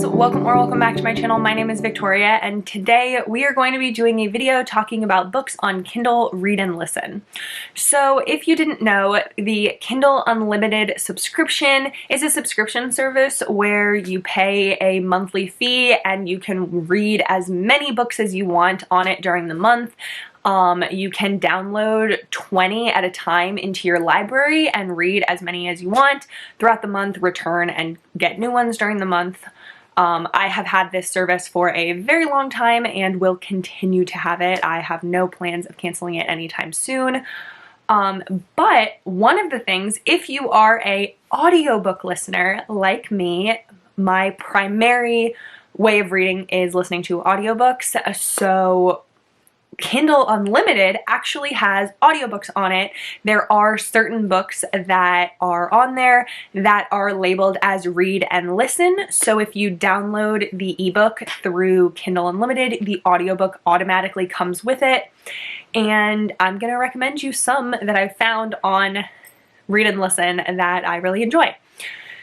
friends, welcome back to my channel. My name is Victoria, and today we are going to be doing a video talking about books on Kindle Read and Listen. So if you didn't know, the Kindle Unlimited subscription is a subscription service where you pay a monthly fee and you can read as many books as you want on it during the month. You can download 20 at a time into your library and read as many as you want throughout the month, return and get new ones during the month. I have had this service for a very long time and will continue to have it. I have no plans of canceling it anytime soon. But one of the things, if you are an audiobook listener like me, my primary way of reading is listening to audiobooks. So Kindle Unlimited actually has audiobooks on it. There are certain books that are on there that are labeled as read and listen. So if you download the ebook through Kindle Unlimited, the audiobook automatically comes with it. And I'm going to recommend you some that I found on Read and Listen that I really enjoy.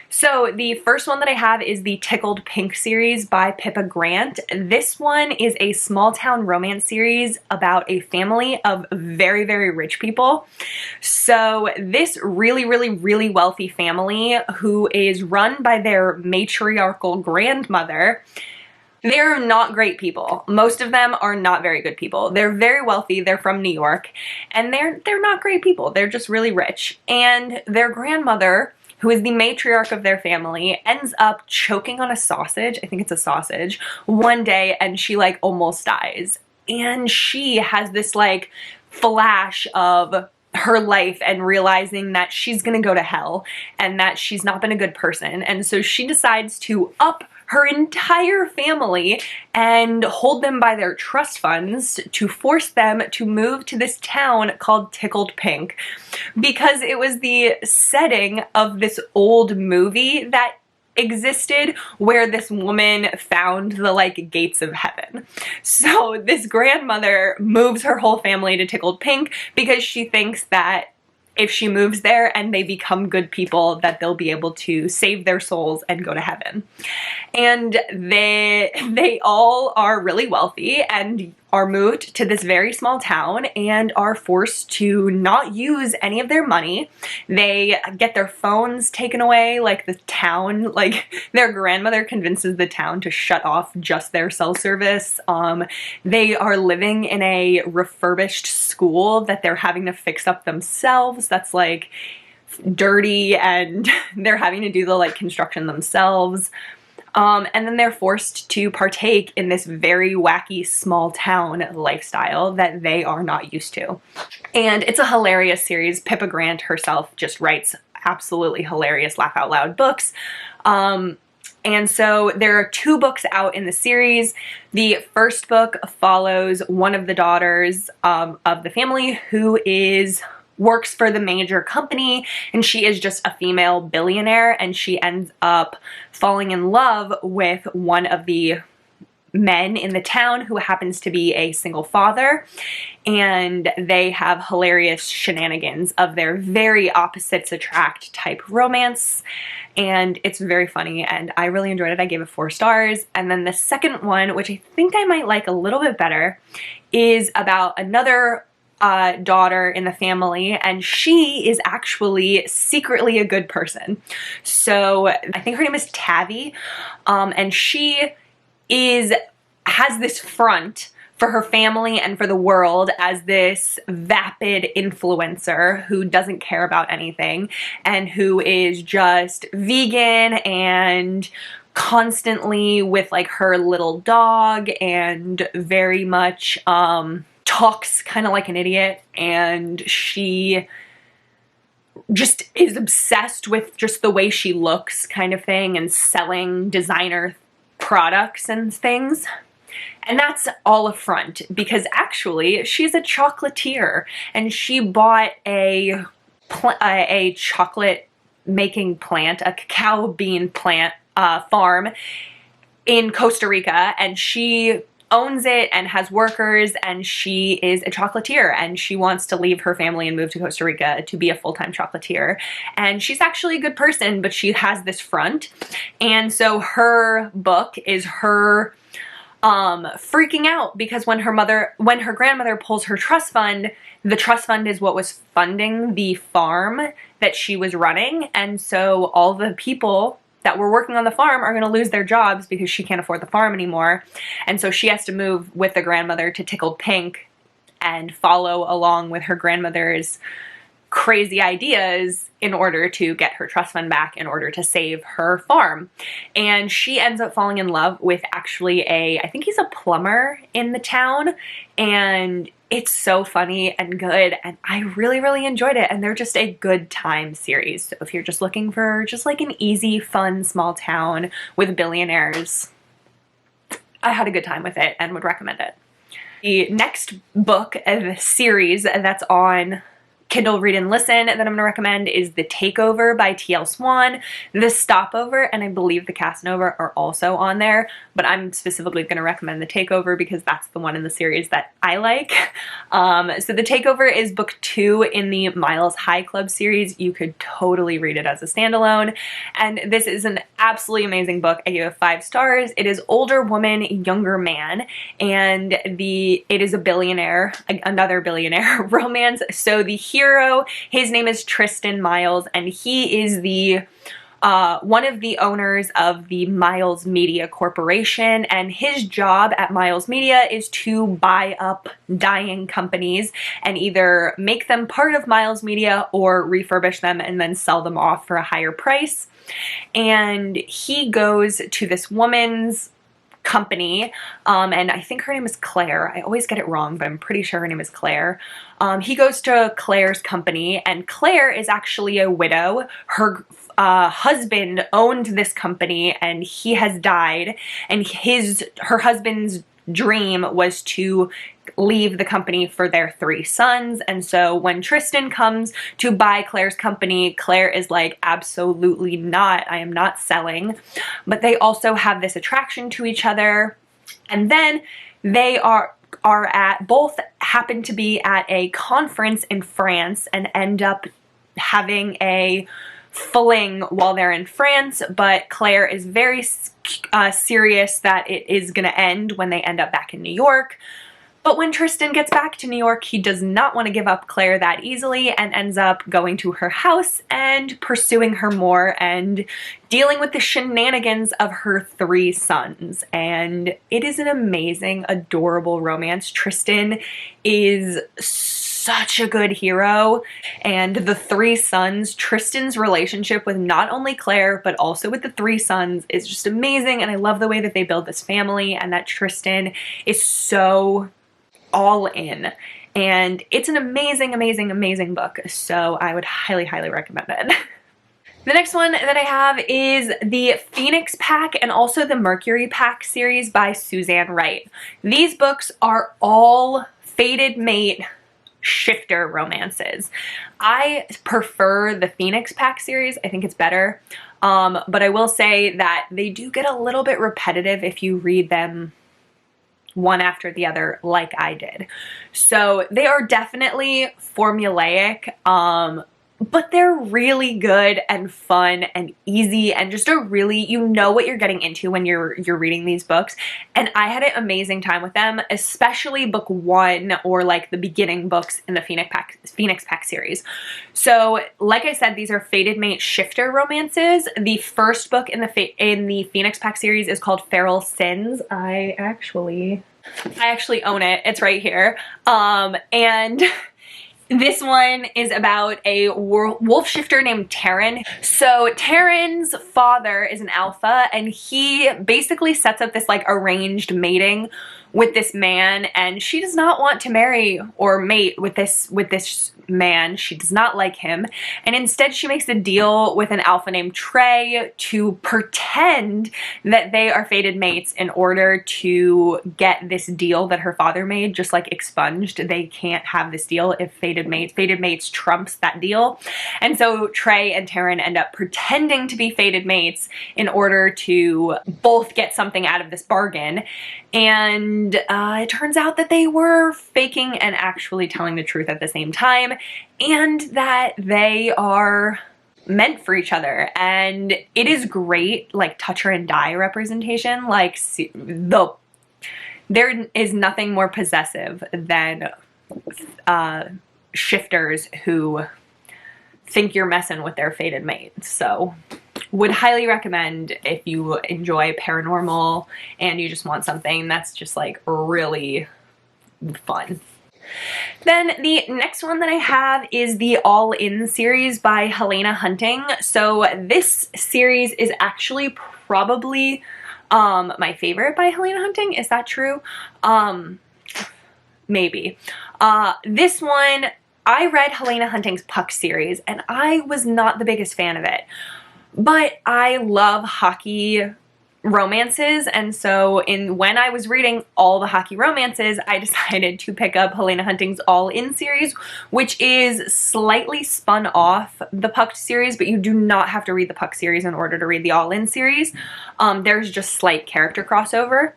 So the first one that I have is the Tickled Pink series by Pippa Grant. This one is a small town romance series about a family of very, very rich people. So this really wealthy family, who is run by their matriarchal grandmother, they're not great people. Most of them are not very good people. They're very wealthy, they're from New York, and they're not great people. They're just really rich. And their grandmother, who is the matriarch of their family, ends up choking on a sausage, I think it's a sausage, one day, and she like almost dies. And she has this like flash of her life and realizing that she's gonna go to hell and that she's not been a good person. And so she decides to up her entire family and hold them by their trust funds to force them to move to this town called Tickled Pink, because it was the setting of this old movie that existed where this woman found the like gates of heaven. So this grandmother moves her whole family to Tickled Pink because she thinks that if she moves there and they become good people, that they'll be able to save their souls and go to heaven. And they all are really wealthy and are moved to this very small town and are forced to not use any of their money. They get their phones taken away, like the town, like their grandmother convinces the town to shut off just their cell service. They are living in a refurbished school that they're having to fix up themselves. That's like dirty, and they're having to do the like construction themselves. And then they're forced to partake in this very wacky small town lifestyle that they are not used to. And it's a hilarious series. Pippa Grant herself just writes absolutely hilarious laugh out loud books. And so there are 2 books out in the series. The first book follows one of the daughters of the family who works for the major company, and she is just a female billionaire, and she ends up falling in love with one of the men in the town who happens to be a single father, and they have hilarious shenanigans of their very opposites attract type romance, and it's very funny and I really enjoyed it. I gave it 4 stars. And then the second one, which I think I might like a little bit better, is about another daughter in the family, and she is actually secretly a good person. So I think her name is Tavi, and she has this front for her family and for the world as this vapid influencer who doesn't care about anything and who is just vegan and constantly with like her little dog and very much talks kind of like an idiot, and she just is obsessed with just the way she looks kind of thing and selling designer products and things. And that's all a front, because actually she's a chocolatier and she bought a chocolate making plant, a cacao bean plant farm in Costa Rica, and she owns it and has workers, and she is a chocolatier, and she wants to leave her family and move to Costa Rica to be a full-time chocolatier. And she's actually a good person, but she has this front. And so her book is her freaking out because when her grandmother pulls her trust fund, the trust fund is what was funding the farm that she was running. And so all the people that were working on the farm are going to lose their jobs because she can't afford the farm anymore. And so she has to move with the grandmother to Tickled Pink and follow along with her grandmother's crazy ideas in order to get her trust fund back in order to save her farm. And she ends up falling in love with actually I think he's a plumber in the town, and it's so funny and good, and I really, really enjoyed it, and they're just a good time series. So if you're just looking for just like an easy, fun, small town with billionaires, I had a good time with it and would recommend it. The next book of the series that's on Kindle Read and Listen that I'm going to recommend is The Takeover by T.L. Swan. The Stopover and I believe The Casanova are also on there, but I'm specifically going to recommend The Takeover because that's the one in the series that I like. So The Takeover is book 2 in the Miles High Club series. You could totally read it as a standalone, and this is an absolutely amazing book. I give it 5 stars. It is older woman, younger man, and it is a billionaire, another billionaire romance. So the hero, his name is Tristan Miles, and he is the one of the owners of the Miles Media Corporation, and his job at Miles Media is to buy up dying companies and either make them part of Miles Media or refurbish them and then sell them off for a higher price. And he goes to this woman's company, and I think her name is Claire. I always get it wrong, but I'm pretty sure her name is Claire. He goes to Claire's company, and Claire is actually a widow. Her husband owned this company, and he has died, and her husband's dream was to leave the company for their 3 sons. And so when Tristan comes to buy Claire's company, Claire is like, absolutely not, I am not selling. But they also have this attraction to each other. And then they both happen to be at a conference in France and end up having a fling while they're in France, but Claire is very serious that it is going to end when they end up back in New York. But when Tristan gets back to New York, he does not want to give up Claire that easily and ends up going to her house and pursuing her more and dealing with the shenanigans of her 3 sons. And it is an amazing, adorable romance. Tristan is such a good hero, and the 3 sons, Tristan's relationship with not only Claire but also with the 3 sons is just amazing, and I love the way that they build this family and that Tristan is so all in. And it's an amazing, amazing, amazing book, so I would highly, highly recommend it. The next one that I have is the Phoenix Pack and also the Mercury Pack series by Suzanne Wright. These books are all fated mate shifter romances. I prefer the Phoenix Pack series. I think it's better. But I will say that they do get a little bit repetitive if you read them one after the other like I did. So they are definitely formulaic, but they're really good and fun and easy and just you know what you're getting into when you're reading these books. And I had an amazing time with them, especially book 1 or like the beginning books in the Phoenix Pack series. So like I said, these are fated mate shifter romances. The first book in the Phoenix Pack series is called Feral Sins. I actually own it. It's right here. And this one is about a wolf shifter named Taryn. So Taryn's father is an alpha, and he basically sets up this like arranged mating with this man, and she does not want to marry or mate with this man. She does not like him, and instead she makes a deal with an alpha named Trey to pretend that they are fated mates in order to get this deal that her father made just like expunged. They can't have this deal if fated mates trumps that deal. And so Trey and Taryn end up pretending to be fated mates in order to both get something out of this bargain. And and it turns out that they were faking and actually telling the truth at the same time, and that they are meant for each other. And it is great, like, toucher and die representation. Like, there is nothing more possessive than shifters who think you're messing with their fated mate. So would highly recommend if you enjoy paranormal and you just want something that's just like really fun. Then the next one that I have is the All In series by Helena Hunting. So this series is actually probably my favorite by Helena Hunting. Is that true? Maybe. This one, I read Helena Hunting's Puck series and I was not the biggest fan of it, but I love hockey romances, and so when I was reading all the hockey romances, I decided to pick up Helena Hunting's All In series, which is slightly spun off the Puck series, but you do not have to read the Puck series in order to read the All In series. There's just slight character crossover.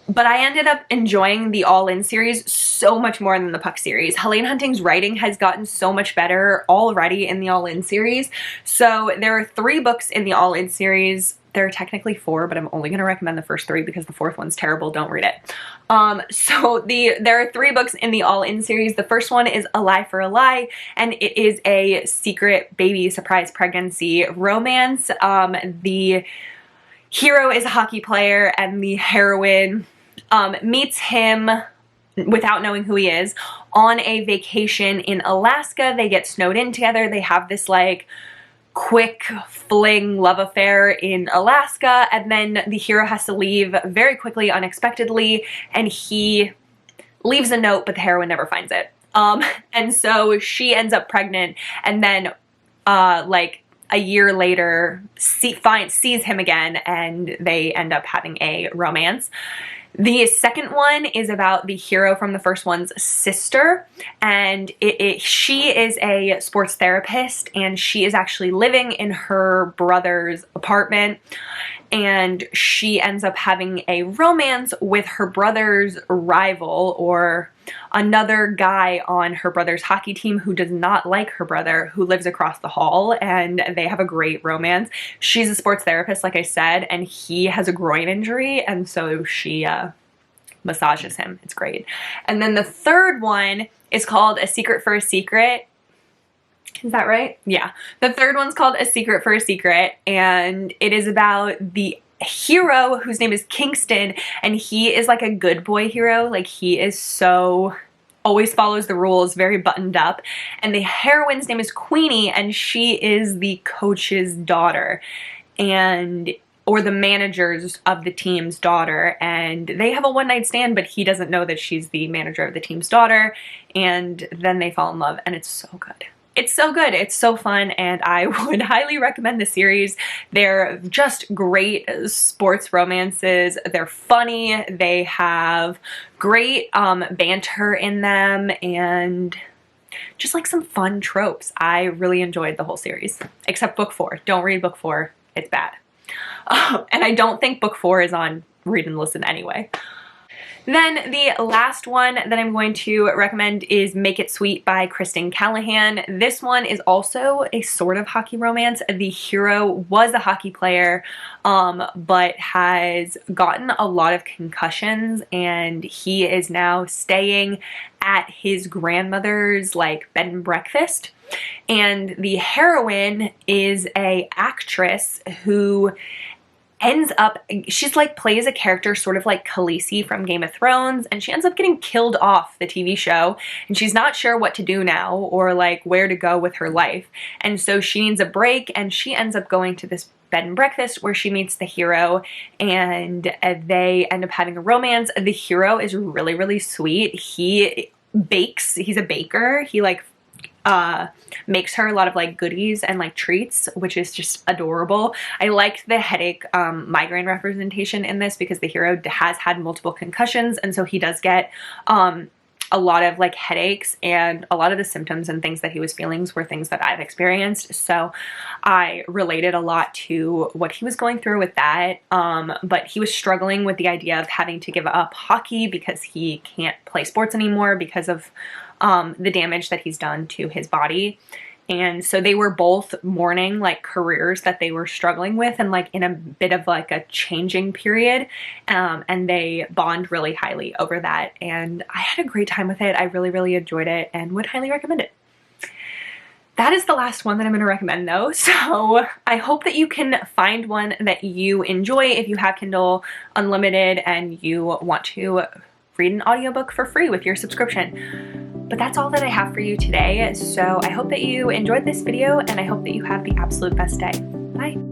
But I ended up enjoying the All In series so much more than the Puck series. Helena Hunting's writing has gotten so much better already in the All In series. So there are 3 books in the All In series. There are technically 4, but I'm only going to recommend the first 3 because the 4th one's terrible. Don't read it. There are 3 books in the All In series. The first one is A Lie for a Lie, and it is a secret baby surprise pregnancy romance. The hero is a hockey player, and the heroine meets him without knowing who he is on a vacation in Alaska. They get snowed in together. They have this like quick fling love affair in Alaska, and then the hero has to leave very quickly, unexpectedly, and he leaves a note, but the heroine never finds it. And so she ends up pregnant, and then like a year later sees him again, and they end up having a romance. The second one is about the hero from the first one's sister, and she is a sports therapist, and she is actually living in her brother's apartment, and she ends up having a romance with her brother's rival, or another guy on her brother's hockey team who does not like her brother, who lives across the hall, and they have a great romance. She's a sports therapist, like I said, and he has a groin injury, and so she massages him. It's great. And then the third one is called A Secret for a Secret. Is that right? Yeah. The third one's called A Secret for a Secret, and it is about the hero whose name is Kingston, and he is like a good boy hero. Like, he is so always follows the rules, very buttoned up. And the heroine's name is Queenie, and she is the coach's daughter, or the manager's of the team's daughter, and they have a one-night stand, but he doesn't know that she's the manager of the team's daughter, and then they fall in love, and it's so good. It's so good. It's so fun, and I would highly recommend the series. They're just great sports romances. They're funny. They have great banter in them, and just like some fun tropes. I really enjoyed the whole series, except book 4. Don't read book 4. It's bad. And I don't think book 4 is on Read and Listen anyway. Then the last one that I'm going to recommend is Make It Sweet by Kristen Callahan. This one is also a sort of hockey romance. The hero was a hockey player, but has gotten a lot of concussions, and he is now staying at his grandmother's like bed and breakfast. And the heroine is a actress who ends up, she's like plays a character sort of like Khaleesi from Game of Thrones, and she ends up getting killed off the TV show, and she's not sure what to do now or like where to go with her life. And so she needs a break, and she ends up going to this bed and breakfast where she meets the hero, and they end up having a romance. The hero is really, really sweet. He bakes, he's a baker. He like makes her a lot of like goodies and like treats, which is just adorable. I liked the headache migraine representation in this because the hero has had multiple concussions, and so he does get a lot of like headaches, and a lot of the symptoms and things that he was feeling were things that I've experienced. So I related a lot to what he was going through with that. But he was struggling with the idea of having to give up hockey because he can't play sports anymore because of the damage that he's done to his body. And so they were both mourning like careers that they were struggling with and like in a bit of like a changing period. And they bond really highly over that. And I had a great time with it. I really, really enjoyed it and would highly recommend it. That is the last one that I'm going to recommend though. So I hope that you can find one that you enjoy if you have Kindle Unlimited and you want to read an audiobook for free with your subscription. But that's all that I have for you today. So I hope that you enjoyed this video, and I hope that you have the absolute best day. Bye.